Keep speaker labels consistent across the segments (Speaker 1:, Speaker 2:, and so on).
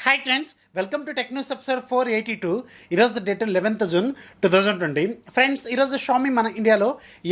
Speaker 1: Hi friends, welcome to tech news episode 482. ఈరోజు date 11th June 2020. Friends, ఈరోజు Xiaomi మన ఇండియాలో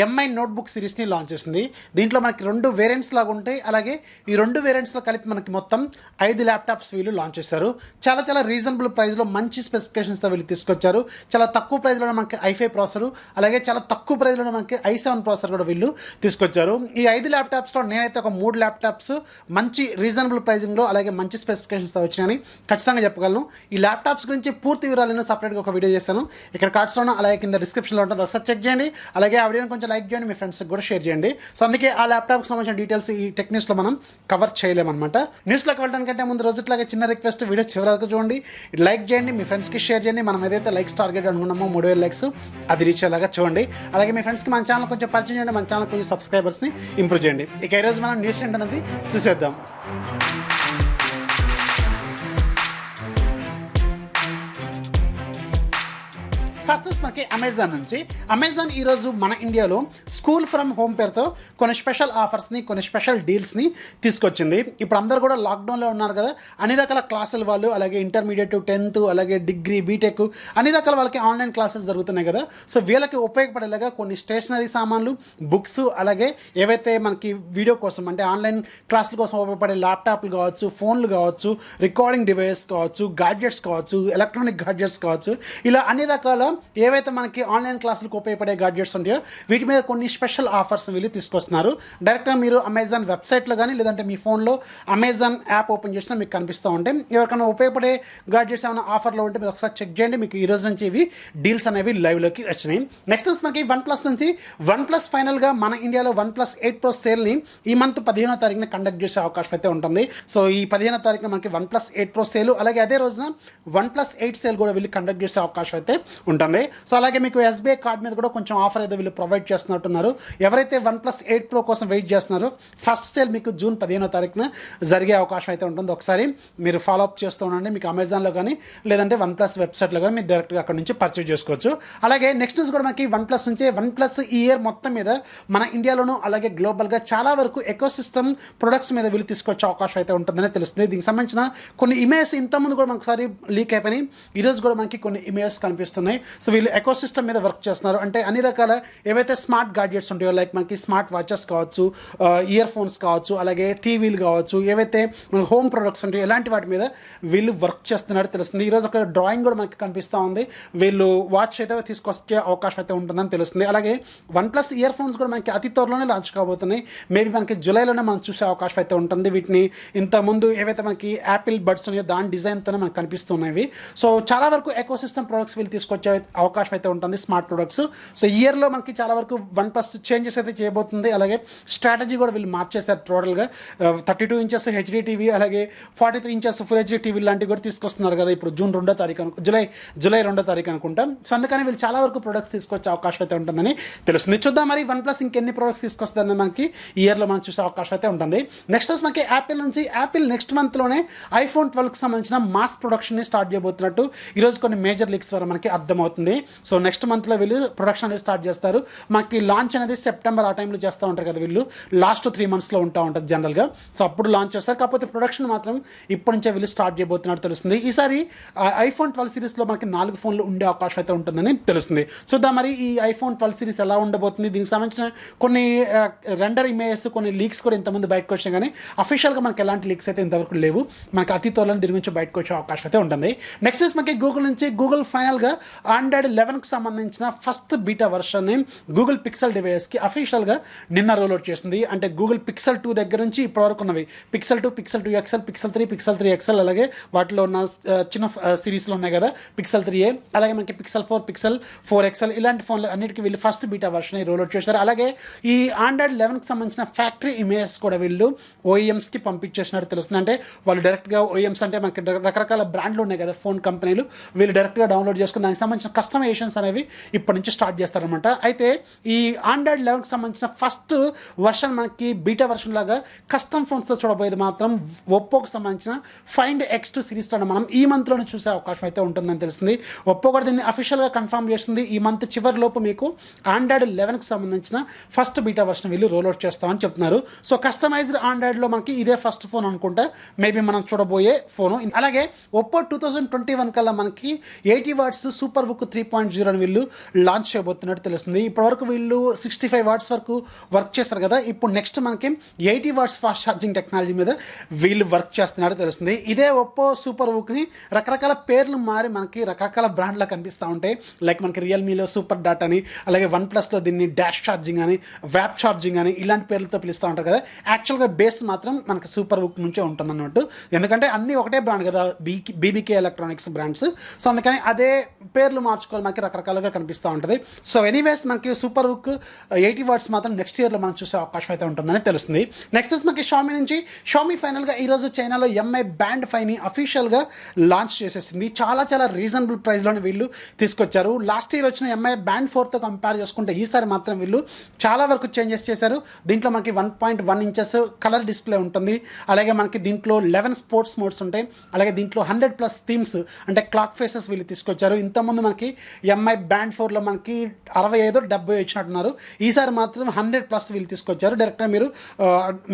Speaker 1: ఎంఐ నోట్బుక్ సిరీస్ని లాంచ్ చేసింది. దీంట్లో మనకి రెండు వేరియంట్స్ లాగా ఉంటాయి. అలాగే ఈ రెండు వేరియంట్స్లో కలిపి మనకి మొత్తం 5 ల్యాప్టాప్స్ వీళ్ళు లాంచ్ చేశారు. చాలా రీజనబుల్ ప్రైస్లో మంచి స్పెసిఫికేషన్స్తో వీళ్ళు తీసుకొచ్చారు. చాలా తక్కువ ప్రైస్లో మనకి i5 ప్రాసెసర్, అలాగే చాలా తక్కువ ప్రైస్లో మనకి i7 ప్రాసెసర్ కూడా వీళ్ళు తీసుకొచ్చారు. ఈ 5 ల్యాప్టాప్స్లో నేనైతే ఒక 3 ల్యాప్టాప్స్ మంచి రీజనబుల్ ప్రైజింగ్లో అలాగే మంచి స్పెసిఫికేషన్స్తో వచ్చినాయని ఖచ్చితంగా చెప్పగలను. ఈ ల్యాప్టాప్స్ గురించి పూర్తి వివరాలను సపరేట్గా ఒక వీడియో చేశాను. ఇక్కడ కార్డ్స్లోనూ అలాగే కింద డిస్క్రిప్షన్లో ఉంటుంది, ఒకసారి చెక్ చేయండి. అలాగే ఆ వీడియోని కొంచెం లైక్ చేయండి, మీ ఫ్రెండ్స్కి కూడా షేర్ చేయండి. సో అందుకే ఆ ల్యాప్టాప్కి సంబంధించిన డీటెయిల్స్ ఈ టెక్ న్యూస్లో మనం కవర్ చేయలేమన్నమాట. న్యూస్లోకి వెళ్ళడానికంటే ముందు రోజుట్లాగే చిన్న రిక్వెస్ట్, వీడియో చివరి వరకు చూడండి, లైక్ చేయండి, మీ ఫ్రెండ్స్కి షేర్ చేయండి. మనం ఏదైతే లైక్స్ టార్గెట్ అనుకున్నామో 3000 లైక్స్ అది రీచ్ అయ్యేలాగా చూడండి. అలాగే మీ ఫ్రెండ్స్కి మన ఛానల్ కొంచెం పరిచయం చేయండి, మన ఛానల్ కొంచెం సబ్స్క్రైబర్స్ని ఇంప్రూవ్ చేయండి. ఇక ఈరోజు మనం న్యూస్ ఏంటనేది చూసేద్దాం. ఫస్ట్ మనకి అమెజాన్ నుంచి. అమెజాన్ ఈరోజు మన ఇండియాలో స్కూల్ ఫ్రమ్ హోమ్ పేరుతో కొన్ని స్పెషల్ ఆఫర్స్ని, కొన్ని స్పెషల్ డీల్స్ని తీసుకొచ్చింది. ఇప్పుడు అందరూ కూడా లాక్డౌన్లో ఉన్నారు కదా, అన్ని రకాల క్లాసుల వాళ్ళు, అలాగే ఇంటర్మీడియట్, 10th, అలాగే డిగ్రీ, బీటెక్, అన్ని రకాల వాళ్ళకి ఆన్లైన్ క్లాసెస్ జరుగుతున్నాయి కదా. సో వీళ్ళకి ఉపయోగపడేలాగా కొన్ని స్టేషనరీ సామాన్లు, బుక్స్, అలాగే ఏవైతే మనకి వీడియో కోసం అంటే ఆన్లైన్ క్లాసుల కోసం ఉపయోగపడే ల్యాప్టాప్లు కావచ్చు, ఫోన్లు కావచ్చు, రికార్డింగ్ డివైస్ కావచ్చు, గాడ్జెట్స్ కావచ్చు, ఎలక్ట్రానిక్ గాడ్జెట్స్ కావచ్చు, ఇలా అన్ని రకాల ఏవైతే మనకి ఆన్లైన్ క్లాసులకు ఉపయోగపడే గాడ్జెట్స్ ఉంటాయో వీటి మీద కొన్ని స్పెషల్ ఆఫర్స్ వీళ్ళు తీసుకొస్తున్నారు. డైరెక్ట్గా మీరు అమెజాన్ వెబ్సైట్లో కానీ లేదంటే మీ ఫోన్లో అమెజాన్ యాప్ ఓపెన్ చేసినా మీకు కనిపిస్తూ ఉంటాయి. ఎవరికైనా ఉపయోగపడే గాడ్జెట్స్ ఏమైనా ఆఫర్లో ఉంటే మీరు ఒకసారి చెక్ చేయండి. మీకు ఈ రోజు నుంచి ఇవి డీల్స్ అనేవి లైవ్లోకి వచ్చినాయి. నెక్స్ట్ మనకి OnePlus నుంచి OnePlus ఫైనల్గా మన ఇండియాలో OnePlus 8 Pro సేల్ని ఈ మంత్ 15వ తారీఖున కండక్ట్ చేసే అవకాశం అయితే ఉంటుంది. సో ఈ 15వ తారీఖున మనకి OnePlus 8 Pro సేల్, అలాగే అదే రోజున OnePlus 8 సేల్ కూడా వీళ్ళు కండక్ట్ చేసే అవకాశం అయితే ఉంటుంది. సో అలాగే మీకు SBI కార్డ్ మీద కూడా కొంచెం ఆఫర్ అయితే వీళ్ళు ప్రొవైడ్ చేస్తున్నట్టున్నారు. ఎవరైతే OnePlus 8 Pro కోసం వెయిట్ చేస్తున్నారో ఫస్ట్ సేల్ మీకు జూన్ 15వ తారీఖున జరిగే అవకాశం అయితే ఉంటుంది. ఒకసారి మీరు ఫాలో అప్ చేస్తూ ఉండండి. మీకు అమెజాన్లో కానీ లేదంటే OnePlus వెబ్సైట్లో కానీ మీరు డైరెక్ట్గా అక్కడ నుంచి పర్చేజ్ చేసుకోవచ్చు. అలాగే నెక్స్ట్ న్యూస్ కూడా మనకి OnePlus నుంచి. OnePlus ఈ ఇయర్ మొత్తం మీద మన ఇండియాలోనూ అలాగే గ్లోబల్గా చాలా వరకు ఎకోసిస్టమ్ ప్రొడక్ట్స్ మీద వీళ్ళు తీసుకొచ్చే అవకాశం అయితే ఉంటుందని తెలుస్తుంది. దీనికి సంబంధించిన కొన్ని ఇమేజెస్ ఇంతకుముందు కూడా మనకు లీక్ అయిపోయినాయి. ఈరోజు కూడా మనకి కొన్ని ఇమేజెస్ కనిపిస్తున్నాయి. సో వీళ్ళు ఎకోసిస్టమ్ మీద వర్క్ చేస్తున్నారు. అంటే అన్ని రకాల ఏవైతే స్మార్ట్ గాడ్జెట్స్ ఉంటాయో, లైక్ మనకి స్మార్ట్ వాచెస్ కావచ్చు, ఇయర్ ఫోన్స్ కావచ్చు, అలాగే టీవీలు కావచ్చు, ఏవైతే మన హోమ్ ప్రొడక్ట్స్ ఉంటాయో ఇలాంటి వాటి మీద వీళ్ళు వర్క్ చేస్తున్నట్టు తెలుస్తుంది. ఈరోజు ఒక డ్రాయింగ్ కూడా మనకి కనిపిస్తూ ఉంది. వీళ్ళు వాచ్ అయితే తీసుకొచ్చే అవకాశం అయితే ఉంటుందని తెలుస్తుంది. అలాగే OnePlus ఇయర్ ఫోన్స్ కూడా మనకి అతి త్వరలోనే లాంచ్ కాబోతున్నాయి. మేబీ మనకి జూలైలోనే మనం చూసే అవకాశం అయితే ఉంటుంది. వీటిని ఇంతకుముందు ఏవైతే మనకి యాపిల్ బడ్స్ ఉన్నాయో దాని డిజైన్తోనే మనకు కనిపిస్తున్నాయి. సో చాలా వరకు ఎకోసిస్టమ్ ప్రొడక్ట్స్ వీళ్ళు తీసుకొచ్చే అవకాశం అయితే ఉంటుంది, స్మార్ట్ ప్రొడక్ట్స్. సో ఇయర్లో మనకి చాలా వరకు OnePlus చేంజెస్ అయితే చేయబోతుంది. అలాగే స్ట్రాటజీ కూడా వీళ్ళు మార్చేస్తారు టోటల్గా. 32 ఇంచెస్ హెచ్డీ టీవీ, అలాగే 43 ఇంచెస్ ఫుల్ హెచ్డీ టీవీ లాంటివి కూడా తీసుకొస్తున్నారు కదా ఇప్పుడు జూన్ 2వ తారీఖు జూలై 2వ తారీఖు అనుకుంటా. సో అందుకని వీళ్ళు చాలా వరకు ప్రొడక్ట్స్ తీసుకొచ్చే అవకాశం అయితే ఉంటుందని తెలుస్తుంది. చూద్దాం మరి OnePlus ఇంకెన్ని ప్రొడక్ట్స్ తీసుకొస్తుందని మనకి ఈ ఇయర్లో మనం చూసే అవకాశం అయితే ఉంటుంది. నెక్స్ట్ మనకి యాపిల్ నుంచి. యాపిల్ నెక్స్ట్ మంత్లోనే iPhone 12కి సంబంధించిన మాస్ ప్రొడక్షన్ని స్టార్ట్ చేయబోతున్నట్టు ఈరోజు కొన్ని మేజర్ లీక్స్ ద్వారా మనకి అర్థమవుతుంది. సో నెక్స్ట్ మంత్లో వీళ్ళు ప్రొడక్షన్ అనేది స్టార్ట్ చేస్తారు. మనకి లాంచ్ అనేది సెప్టెంబర్ ఆ టైంలో చేస్తూ ఉంటారు కదా వీళ్ళు, లాస్ట్ 3 monthsలో ఉంటుంది జనరల్గా. సో అప్పుడు లాంచ్ చేస్తారు. కాకపోతే ప్రొడక్షన్ మాత్రం ఇప్పటి నుంచే వీళ్ళు స్టార్ట్ చేయబోతున్నట్టు తెలుస్తుంది. ఈసారి iPhone 12 సిరీస్లో మనకి 4 ఫోన్లు ఉండే అవకాశం అయితే ఉంటుందని తెలుస్తుంది. చూద్దాం మరి ఈ iPhone 12 సిరీస్ ఎలా ఉండబోతుంది. దీనికి సంబంధించిన కొన్ని రెండర్ ఇమేజెస్, కొన్ని లీక్స్ కూడా ఇంతకుముందు బయటకు వచ్చినాయి, కానీ అఫీషియల్గా మనకి ఎలాంటి లీక్స్ అయితే ఇంతవరకు లేవు. మనకి అతి త్వరలో దీని గురించి బయటకు వచ్చే అవకాశం అయితే ఉంటుంది. నెక్స్ట్ మనకి గూగుల్ నుంచి. గూగుల్ ఫైనల్గా Android 11కి సంబంధించిన ఫస్ట్ బీటా వర్షన్ని గూగుల్ పిక్సెల్ డివైస్కి అఫీషియల్గా నిన్న రోల్అవుట్ చేసింది. అంటే గూగుల్ Pixel 2 దగ్గర నుంచి ఇప్పటివరకు ఉన్నవి Pixel 2, Pixel 2 XL, Pixel 3, Pixel 3 XL, అలాగే వాటిలో ఉన్న చిన్న సిరీస్లో ఉన్నాయి కదా Pixel 3a, అలాగే మనకి Pixel 4, Pixel 4 XL, ఇలాంటి ఫోన్లు అన్నిటికీ వీళ్ళు ఫస్ట్ బీటా వర్షన్ రోల్అవుట్ చేశారు. అలాగే ఈ Android 11కి సంబంధించిన ఫ్యాక్టరీ ఇమేజెస్ కూడా వీళ్ళు OEMస్కి పంపించేసినట్టు తెలుస్తుంది. అంటే వాళ్ళు డైరెక్ట్గా OEMs అంటే మనకి రకరకాల బ్రాండ్లు ఉన్నాయి కదా ఫోన్ కంపెనీలు, వీళ్ళు డైరెక్ట్గా డౌన్లోడ్ చేసుకుని దానికి సంబంధించిన కస్టమైజేషన్స్ అనేవి ఇప్పటి నుంచి స్టార్ట్ చేస్తారనమాట. అయితే ఈ ఆండ్రాయిడ్ 11కి సంబంధించిన ఫస్ట్ వర్షన్ మనకి బీటా వర్షన్ లాగా కస్టమ్ ఫోన్స్తో చూడబోయేది మాత్రం ఒప్పోకి సంబంధించిన ఫైండ్ X2 సిరీస్లో మనం ఈ మంత్లోనే చూసే అవకాశం అయితే ఉంటుందని తెలిసింది. ఒప్పో కూడా దీన్ని అఫీషియల్గా కన్ఫర్మ్ చేస్తుంది. ఈ మంత్ చివరి లోపు మీకు ఆండ్రాయిడ్ 11కి సంబంధించిన ఫస్ట్ బీటా వర్షన్ వీళ్ళు రోల్అవుట్ చేస్తామని చెప్తున్నారు. సో కస్టమైజ్డ్ ఆండ్రాయిడ్లో మనకి ఇదే ఫస్ట్ ఫోన్ అనుకుంటా మేబీ మనం చూడబోయే ఫోను. అలాగే ఒప్పో 2021 కల్లా మనకి 80 వాట్స్ సూపర్ బుక్ 3.0 అని వీళ్ళు లాంచ్ చేయబోతున్నట్టు తెలుస్తుంది. ఇప్పటివరకు వీళ్ళు 65 వాట్స్ వరకు వర్క్ చేస్తారు కదా, ఇప్పుడు నెక్స్ట్ మనకి 80 వాట్స్ ఫాస్ట్ ఛార్జింగ్ టెక్నాలజీ మీద వీళ్ళు వర్క్ చేస్తున్నట్టు తెలుస్తుంది. ఇదే ఒప్పో సూపర్ బుక్ని రకరకాల పేర్లు మారి మనకి రకరకాల బ్రాండ్లో కనిపిస్తూ ఉంటాయి. లైక్ మనకి రియల్మీలో సూపర్ డాట్ అని, అలాగే వన్ ప్లస్లో దీన్ని డాష్ ఛార్జింగ్ అని, వ్యాప్ ఛార్జింగ్ అని ఇలాంటి పేర్లతో పిలుస్తూ ఉంటారు కదా. యాక్చువల్గా బేస్ మాత్రం మనకి సూపర్ బుక్ నుంచే ఉంటుందన్నట్టు, ఎందుకంటే అన్నీ ఒకటే బ్రాండ్ కదా, బీబీకే ఎలక్ట్రానిక్స్ బ్రాండ్స్. సో అందుకని అదే పేర్లు మార్చుకోవాలి మనకి రకరకాలుగా కనిపిస్తూ ఉంటుంది. సో ఎనీవేస్ మనకి సూపర్ బుక్ 80 వాట్స్ మాత్రం నెక్స్ట్ ఇయర్లో మనం చూసే అవకాశం అయితే ఉంటుందని తెలుస్తుంది. నెక్స్ట్ మనకి షామీ నుంచి షామీ ఫైనల్గా ఈరోజు చైనాలో MI బ్యాండ్ 5ని అఫీషియల్గా లాంచ్ చేసేసింది. చాలా చాలా రీజనబుల్ ప్రైస్లోనే వీళ్ళు తీసుకొచ్చారు. లాస్ట్ ఇయర్ వచ్చిన MI బ్యాండ్ 4తో కంపేర్ చేసుకుంటే ఈసారి మాత్రం వీళ్ళు చాలా వరకు చేంజెస్ చేశారు. దీంట్లో మనకి 1.1 ఇంచెస్ కలర్ డిస్ప్లే ఉంటుంది. అలాగే మనకి దీంట్లో 11 స్పోర్ట్స్ మోడ్స్ ఉంటాయి. అలాగే దీంట్లో 100+ థీమ్స్ అంటే క్లాక్ ఫేసెస్ వీళ్ళు తీసుకొచ్చారు. ఇంతకుముందు మనకి MI బ్యాండ్ 4లో మనకి 65-70 ఇచ్చినట్టున్నారు. ఈసారి మాత్రం 100+ వీళ్ళు తీసుకొచ్చారు. డైరెక్ట్గా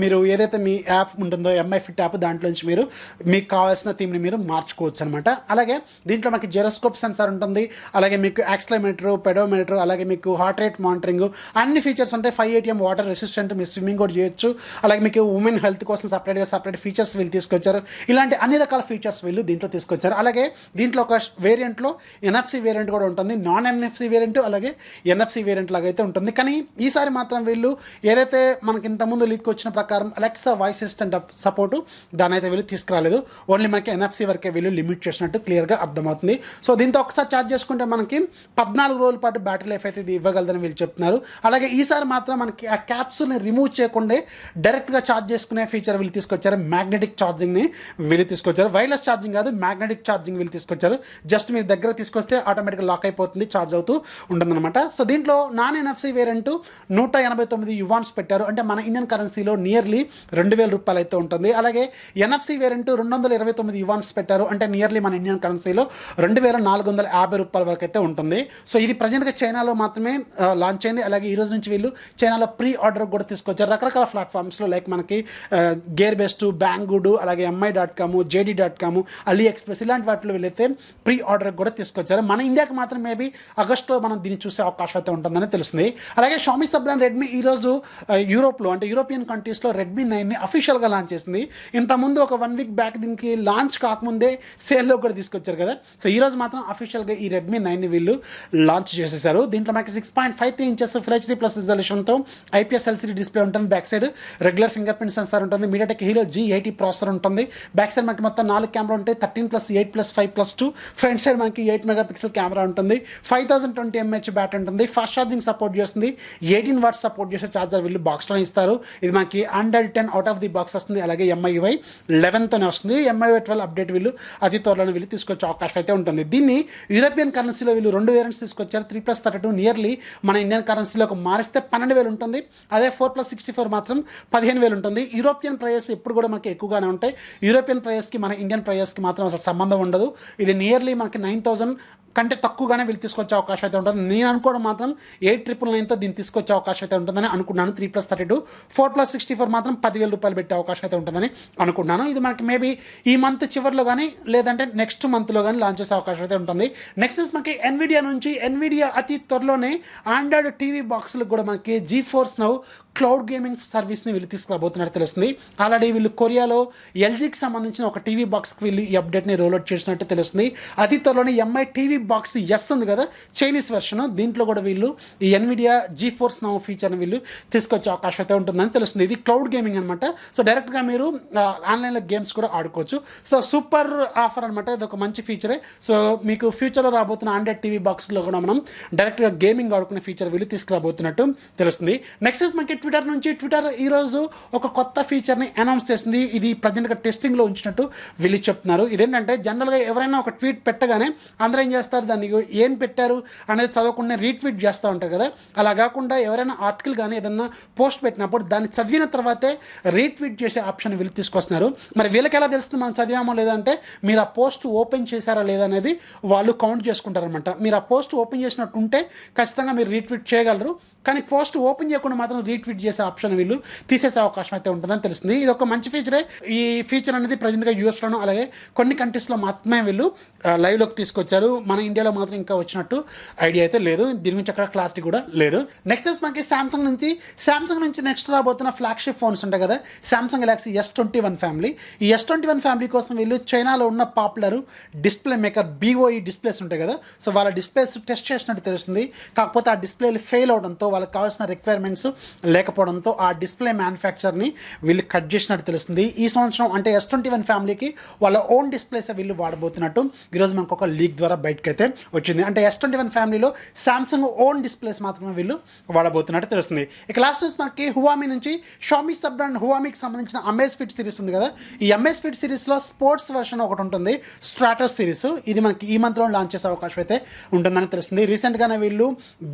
Speaker 1: మీరు ఏదైతే మీ యాప్ ఉంటుందో MI ఫిట్ యాప్, దాంట్లోంచి మీరు మీకు కావాల్సిన థీమ్ని మీరు మార్చుకోవచ్చు అనమాట. అలాగే దీంట్లో మనకి జెరోస్కోప్ సెన్సార్ ఉంటుంది. అలాగే మీకు యాక్సిలమీటర్, పెడోమీటర్, అలాగే మీకు హార్ట్ రేట్ మానిటరింగ్ అన్ని ఫీచర్స్ ఉంటాయి. 5 ATM వాటర్ రెసిస్టెంట్, మీరు స్విమ్మింగ్ కూడా చేయొచ్చు. అలాగే మీకు ఉమెన్ హెల్త్ కోసం సపరేట్ ఫీచర్స్ వీళ్ళు తీసుకొచ్చారు. ఇలాంటి అన్ని రకాల ఫీచర్స్ వీళ్ళు దీంట్లో తీసుకొచ్చారు. అలాగే దీంట్లో ఒక వేరియంట్లో NFC వేరియంట్ కూడా ఉంటుంది, నాన్ NFC వేరియంట్, అలాగే NFC వేరియంట్ లాగా అయితే ఉంటుంది. కానీ ఈసారి మాత్రం వీళ్ళు ఏదైతే మనకి ఇంతకుముందు లీక్ వచ్చిన ప్రకారం అలెక్సా వాయిస్ అసిస్టెంట్ సపోర్టు దాని అయితే వీళ్ళు తీసుకురాలేదు. ఓన్లీ మనకి NFC వరకే వీళ్ళు లిమిట్ చేసినట్టు క్లియర్గా అర్థమవుతుంది. సో దీంతో ఒకసారి ఛార్జ్ చేసుకుంటే మనకి 14 రోజుల పాటు బ్యాటరీ లైఫ్ అయితే ఇది ఇవ్వగలదని వీళ్ళు చెప్తున్నారు. అలాగే ఈసారి మాత్రం మనకి ఆ క్యాప్సూల్ని రిమూవ్ చేయకుండా డైరెక్ట్గా ఛార్జ్ చేసుకునే ఫీచర్ వీళ్ళు తీసుకొచ్చారు. మ్యాగ్నెటిక్ ఛార్జింగ్ని వీళ్ళు తీసుకొచ్చారు. వైర్లెస్ ఛార్జింగ్ కాదు, మ్యాగ్నెటిక్ ఛార్జింగ్ వీళ్ళు తీసుకొచ్చారు. జస్ట్ మీరు దగ్గర తీసుకొస్తే ఆటోమేటిక్గా లాక్ అయిపోతుంది, ఛార్జ్ అవుతూ ఉంటుందన్నమాట. సో దీంట్లో నాన్ NFC వేరియంట్ 189 యువాన్స్ పెట్టారు. అంటే మన ఇండియన్ కరెన్సీలో నియర్లీ 2000 రూపాయలు అయితే ఉంటుంది. అలాగే NFC వేరియంట్ 229 యువాన్స్ పెట్టారు. అంటే నియర్లీ మన ఇండియన్ కరెన్సీలో 2450 రూపాయల వరకు అయితే ఉంటుంది. సో ఇది ప్రజెంట్గా చైనాలో మాత్రమే లాంచ్ అయింది. అలాగే ఈ రోజు నుంచి వీళ్ళు చైనాలో ప్రీ ఆర్డర్ కూడా తీసుకొచ్చారు. రకరకాల ప్లాట్ఫామ్స్లో లైక్ మనకి గేర్ బెస్ట్, బ్యాంగుడు, అలాగే MI.com, JD.com, AliExpress ఇలాంటి వాటిలో వీళ్ళైతే ప్రీ ఆర్డర్ కూడా తీసుకొచ్చారు. మన ఇండియాకి మాత్రం మేబీ ఆగస్టులో మనం దీన్ని చూసే అవకాశం అయితే ఉంటుందని తెలుస్తుంది. అలాగే షామీ సబ్ బ్రాండ్ రెడ్మీ ఈరోజు యూరోప్లో అంటే యూరోపియన్ కంట్రీస్లో రెడ్మీ 9ని అఫీషియల్గా లాంచ్ చేసింది. ఇంతకుముందు ఒక 1 వీక్ బ్యాక్ దీనికి లాంచ్ కాకముందే సేల్లో కూడా తీసుకొచ్చారు కదా. సో ఈరోజు మాత్రం అఫీషియల్గా ఈ రెడ్మీ 9ని వీళ్ళు లాంచ్ చేసేసారు. దీంట్లో మనకి 6.53 ఇంచెస్ ఫుల్ HD+ రిజల్యూషన్తో IPS LCD డిస్ప్లే ఉంటుంది. Back side regular fingerprint sensor ఉంటుంది. మీడియాటెక్ హీరో G80 ప్రాసెసర్ ఉంటుంది. బ్యాక్ సైడ్ మనకి మొత్తం 4 కెమెరా ఉంటాయి, 13+8+5+2. ఫ్రంట్ సైడ్ మనకి 8 మెగాపిక్సెల్ కెమెరా ఉంటుంది. 5020 mAh బ్యాటరీ ఉంటుంది. ఫాస్ట్ ఛార్జింగ్ సపోర్ట్ చేస్తుంది. 18 వాట్స్ సపోర్ట్ చేసే ఛార్జర్ వీళ్ళు బాక్స్లో ఇస్తారు. ఇది మనకి Android 10 out of the box వస్తుంది. అలాగే MIUI 11తోనే వస్తుంది. MIUI 12 అప్డేట్ వీళ్ళు అతి త్వరలోనే వీళ్ళు తీసుకొచ్చే అవకాశం అయితే ఉంటుంది. దీన్ని యూరోపియన్ కరెన్సీలో వీళ్ళు 2 వేరియంట్స్ తీసుకొచ్చారు. 3+32 నియర్లీ మన ఇండియన్ కరెన్సీలోకి మారిస్తే 12,000 ఉంటుంది. అదే 4+64 మాత్రం 15,000 ఉంటుంది. యూరోపియన్ ప్రైస్ ఎప్పుడు కూడా మనకి ఎక్కువగానే ఉంటాయి. యూరోపియన్ ప్రైస్కి మన ఇండియన్ ప్రైస్కి మాత్రం అసలు సంబంధం ఉండదు. ఇది నియర్లీ మనకి 9,000 కంటే తక్కువగానే వీళ్ళు తీసుకొచ్చే అవకాశం అయితే ఉంటుంది. నేను అనుకోవడం మాత్రం 8,999తో దీన్ని తీసుకొచ్చే అవకాశం అయితే ఉంటుందని అనుకున్నాను. 3+32, 4+64 మాత్రం 10,000 రూపాయలు పెట్టే అవకాశం అయితే ఉంటుందని అనుకున్నాను. ఇది మనకి మేబీ ఈ మంత్ చివరిలో కానీ లేదంటే నెక్స్ట్ మంత్లో కానీ లాంచ్ చేసే అవకాశం అయితే ఉంటుంది. నెక్స్ట్ మనకి ఎన్విడియా నుంచి ఎన్విడియా అతి త్వరలోనే ఆండ్రాయిడ్ టీవీ బాక్స్లకు కూడా మనకి GeForce Now క్లౌడ్ గేమింగ్ సర్వీస్ని వీళ్ళు తీసుకురాబోతున్నట్టు తెలుస్తుంది. ఆల్రెడీ వీళ్ళు కొరియాలో LGకి సంబంధించిన ఒక టీవీ బాక్స్కి వీళ్ళు ఈ అప్డేట్ని రోల్అవుట్ చేసినట్టు తెలుస్తుంది. అతి త్వరలోనే MI టీవీ బాక్స్ S ఉంది కదా, చైనీస్ వెర్షన్, దీంట్లో కూడా వీళ్ళు ఈ ఎన్విడియా GeForce Now ఫీచర్ని వీళ్ళు తీసుకొచ్చే అవకాశం అయితే ఉంటుందని తెలుస్తుంది. ఇది క్లౌడ్ గేమింగ్ అనమాట. సో డైరెక్ట్గా మీరు ఆన్లైన్లో గేమ్స్ కూడా ఆడుకోవచ్చు. సో సూపర్ ఆఫర్ అనమాట. ఇది ఒక మంచి ఫీచరే. సో మీకు ఫ్యూచర్లో రాబోతున్న ఆండ్రాయిడ్ టీవీ బాక్స్లో కూడా మనం డైరెక్ట్గా గేమింగ్ ఆడుకునే ఫీచర్ వీళ్ళు తీసుకురాబోతున్నట్టు తెలుస్తుంది. నెక్స్ట్ మనకి ట్విట్టర్ నుంచి ట్విట్టర్ ఈరోజు ఒక కొత్త ఫీచర్ని అనౌన్స్ చేసింది. ఇది ప్రజెంట్గా టెస్టింగ్లో ఉంచినట్టు వీళ్ళు చెప్తున్నారు. ఇదేంటంటే జనరల్గా ఎవరైనా ఒక ట్వీట్ పెట్టగానే అందరూ ఏం చేస్తారు, దాన్ని ఏం పెట్టారు అనేది చదవకుండా రీట్వీట్ చేస్తూ ఉంటారు కదా. అలా కాకుండా ఎవరైనా ఆర్టికల్ కానీ ఏదన్నా పోస్ట్ పెట్టినప్పుడు దాన్ని చదివిన తర్వాతే రీట్వీట్ చేసే ఆప్షన్ వీళ్ళు తీసుకొస్తున్నారు. మరి వీళ్ళకి ఎలా తెలుస్తుంది మనం చదివామో లేదంటే మీరు ఆ పోస్ట్ ఓపెన్ చేశారా లేదా అనేది వాళ్ళు కౌంట్ చేసుకుంటారనమాట. మీరు ఆ పోస్ట్ ఓపెన్ చేసినట్టు ఉంటే ఖచ్చితంగా మీరు రీట్వీట్ చేయగలరు. కానీ పోస్ట్ ఓపెన్ చేయకుండా మాత్రం రీట్వీట్ చేసే ఆప్షన్ వీళ్ళు తీసేసే అవకాశం అయితే ఉంటుందని తెలుస్తుంది. ఇది ఒక మంచి ఫీచరే. ఈ ఫీచర్ అనేది ప్రజెంట్గా యూఎస్లోనూ అలాగే కొన్ని కంట్రీస్లో మాత్రమే వీళ్ళు లైవ్లోకి తీసుకొచ్చారు. మన ఇండియాలో మాత్రం ఇంకా వచ్చినట్టు ఐడియా అయితే లేదు. దీని గురించి అక్కడ క్లారిటీ కూడా లేదు. నెక్స్ట్ మనకి శాంసంగ్ నుంచి నెక్స్ట్ రాబోతున్న ఫ్లాగ్షిప్ ఫోన్స్ ఉంటాయి కదా, శాంసంగ్ గెలాక్సీ S21 ఫ్యామిలీ. ఈ S21 ఫ్యామిలీ కోసం వీళ్ళు చైనాలో ఉన్న popular display maker BOE displays ఉంటాయి కదా, సో వాళ్ళ డిస్ప్లేస్ టెస్ట్ చేసినట్టు తెలుస్తుంది. కాకపోతే ఆ డిస్ప్లేలు ఫెయిల్ అవడంతో వాళ్ళకి కావాల్సిన రిక్వైర్మెంట్స్ లేకపోవడంతో ఆ డిస్ప్లే మ్యానుఫ్యాక్చర్ని వీళ్ళు కట్ చేసినట్టు తెలుస్తుంది. ఈ సంవత్సరం అంటే S21 ఫ్యామిలీకి వాళ్ళ ఓన్ డిస్ప్లేస్ వీళ్ళు వాడబోతున్నట్టు ఈరోజు మనకు ఒక లీక్ ద్వారా బయటకైతే వచ్చింది. అంటే S21 ఫ్యామిలీలో శాంసంగ్ ఓన్ డిస్ప్లేస్ మాత్రమే వీళ్ళు వాడబోతున్నట్టు తెలుస్తుంది. ఇక లాస్ట్ న్యూస్ మనకి హువామీ నుంచి షామీ సబ్ బ్రాండ్ హువామీకి సంబంధించిన అమేజ్ఫిట్ సిరీస్ ఉంది కదా, ఈ అమేజ్ఫిట్ సిరీస్లో స్పోర్ట్స్ వర్షన్ ఒకటి ఉంటుంది, స్ట్రాటస్ సిరీస్. ఇది మనకి ఈ మంత్లో లాంచ్ చేసే అవకాశం అయితే ఉంటుందని తెలుస్తుంది. రీసెంట్గానే వీళ్ళు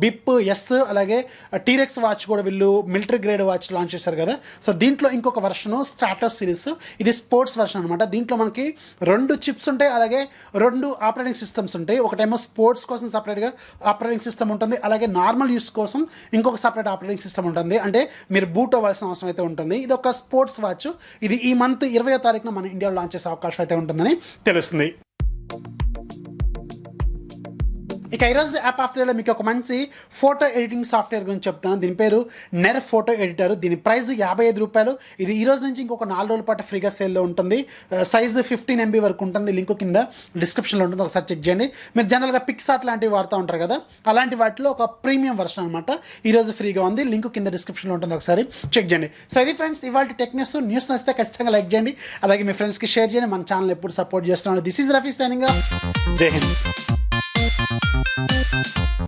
Speaker 1: బిప్ ఎస్ అలాగే టీరెక్స్ వాచ్ కూడా వీళ్ళు మిలిటరీ గ్రేడ్ వాచ్ లాంచ్ చేశారు కదా, సో దీంట్లో ఇంకొక వర్షన్ స్ట్రాటస్ సిరీస్, ఇది స్పోర్ట్స్ వర్షన్ అనమాట. దీంట్లో మనకి 2 చిప్స్ ఉంటాయి, అలాగే 2 ఆపరేటింగ్ సిస్టమ్స్ ఉంటాయి. ఒకటేమో స్పోర్ట్స్ కోసం సపరేట్గా ఆపరేటింగ్ సిస్టమ్ ఉంటుంది, అలాగే నార్మల్ యూస్ కోసం ఇంకొక సపరేట్ ఆపరేటింగ్ సిస్టమ్ ఉంటుంది. అంటే మీరు బూట్ అవ్వాల్సిన అవసరం అయితే ఉంటుంది. ఇది ఒక స్పోర్ట్స్ వాచ్. ఇది ఈ మంత్ 20వ తారీఖున మన ఇండియాలో లాంచ్ చేసే అవకాశం అయితే ఉంటుందని తెలుస్తుంది. ఇక ఈరోజు యాప్ ఆఫ్ డేలో మీకు ఒక మంచి ఫోటో ఎడిటింగ్ సాఫ్ట్వేర్ గురించి చెప్తాను. దీని పేరు నెర్ ఫోటో ఎడిటర్. దీని ప్రైస్ ₹55. ఇది ఈ రోజు నుంచి ఇంకొక 4 రోజుల పాటు ఫ్రీగా సేల్లో ఉంటుంది. సైజు 15 MB వరకు ఉంటుంది. లింక్ కింద డిస్క్రిప్షన్లో ఉంటుంది, ఒకసారి చెక్ చేయండి. మీరు జనరల్గా పిక్సార్ట్ లాంటివి వాడుతూ ఉంటారు కదా, అలాంటి వాటిలో ఒక ప్రీమియం వర్షన్ అనమాట ఈరోజు ఫ్రీగా ఉంది. లింక్ కింద డిస్క్రిప్షన్లో ఉంటుంది, ఒకసారి చెక్ చేయండి. సో ఇది ఫ్రెండ్స్ ఇవాళ టెక్ న్యూస్ నచ్చితే ఖచ్చితంగా లైక్ చేయండి, అలాగే మీ ఫ్రెండ్స్కి షేర్ చేయండి. మన ఛానల్ ఎప్పుడు సపోర్ట్ చేస్తున్నాను. This is Rafi signing off. జై హింద్.